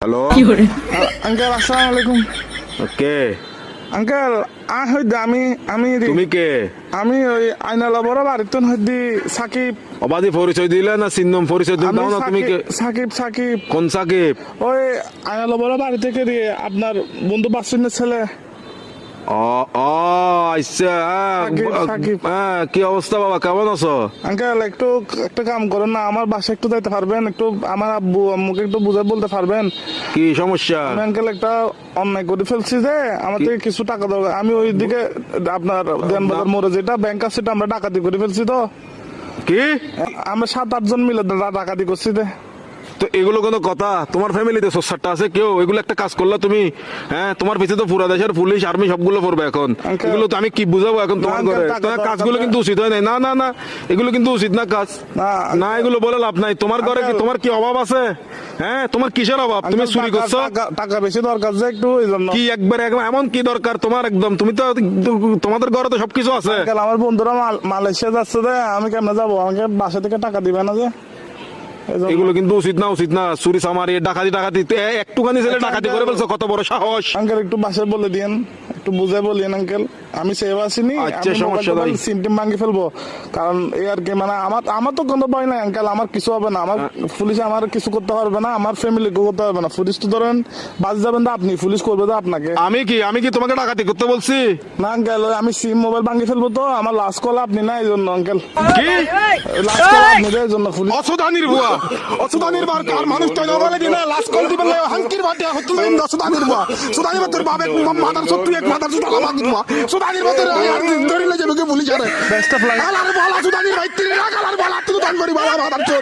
Hello uncle আসসালামু আলাইকুম। কে uncle হইতে আমি আমি তুমি কে আমি ওই আইনালা বড় বাড়িতে হইতে সাকিব। অবাধি পরিচয় দিলে না চিহ্নম পরিচয় দিলে আমি দাও না তুমি কে সাকিব সাকিব কোন সাকিব? ওই আইনালা বড় বাড়ি থেকে দিয়ে আপনার বন্ধু বাসিনের ছেলে। ও ও আচ্ছা সাকিব। কি অবস্থা বাবা, কেমন আছো? আঙ্কেল একটু একটা কাম করেন না, আমার বাসায় একটু যাইতে পারবেন? একটু আমার আব্বু আম্মুকে একটু বুঝে বলতে পারবেন? কি সমস্যা? আমি আঙ্কেল একটা অন্যায় করে ফেলছি যে আমার থেকে কিছু টাকা দরকার। আমি ওই দিকে আপনার দেনবাজার মোড়ে যেটা ব্যাংক আছে সেটা আমরা ডাকাতি করে ফেলছি। তো কি আমরা 7-8 জন মিলে ডাকাতি করছি। তো এগুলো কোনো কথা? তোমার ফ্যামিলিতে সোসারটা আছে কেউ? এগুলো একটা কাজ করলা তুমি? হ্যাঁ, তোমার পিছিয়ে তো পুরা দেশের পুলিশ আর্মি সবগুলো পড়বে এখন। Uncle, এগুলো তো আমি কি বুঝাবো এখন তোমার না, ঘরে? uncle, তোমার টাকা কাজগুলো কিন্তু উচিত হয় নাই। না না না, এগুলো কিন্তু উচিত না কাজ। না এগুলো বলে লাভ নাই। তোমার ঘরে কি Uncle, তোমার কি অভাব আছে? হ্যাঁ, তোমার কিসের অভাব? তুমি আঙ্কেল, চুরি করছো? টাকা বেশি দরকার যে একটু এই জন্য। কি একবার একদম এমন কি দরকার তোমার? একদম তুমি তো তোমাদের ঘরে তো সবকিছু আছে। আঙ্কেল, আমার বন্ধুরা মালয়েশিয়া যাচ্ছে যে আমি কেমনে যাবো? আমাকে বাসা থেকে টাকা দিবে না যে এই জন্য। এগুলো কিন্তু উচিত না, উচিত না। চুরি চামারি ডাকাতি তো একটুখানি ছেলে ডাকাতি করে ফেলছো, কত বড় সাহস! আঙ্কেল একটু বাসায় বলে দিয়েন, একটু বুঝে বলিয়েন আঙ্কেল। আমি সেভ আসিনি, আচ্ছা, সমস্যা নাই। সিমটিম ভাঙি ফেলবো। কারণ এই আর কি, মানে আমার তো কোনো ভয় নাই আঙ্কেল। আমার কিছু হবে না, আমার পুলিশ আমার কিছু করতে পারবে না, আমার ফ্যামিলি করতে পারবে না। পুলিশ তো ধরেন বাজ যাবেন তো আপনি, পুলিশ করবে তো আপনাকে। আমি কি তোমাকে ডাকাতি করতে বলছি? না আঙ্কেল, আমি সিম মোবাইল ভাঙি ফেলবো। তো আমার লাস্ট কল আপনি না, এই জন্য আঙ্কেল। কি লাস্ট কল আপনি এই জন্য পুলিশ। অসুদানির বুয়া, অসুদানির বার কার মানুষ তৈরি বলে দিনা লাস্ট কল দিবেন না হাঙ্কির বাটে হতো না অসুদানির বুয়া। সুদানির বাতের বাবে মাদার সত্যি এক মাদার সুদা লাগাত বুয়া। সুদানির বাতের আর ধরিলে যাবে কে পুলিশ আরে বেস্ট অফ লাক। আলার বালা সুদানির ভাই তিন লাখ আলার বালা তুই দান করি বালা মাদার চোদ।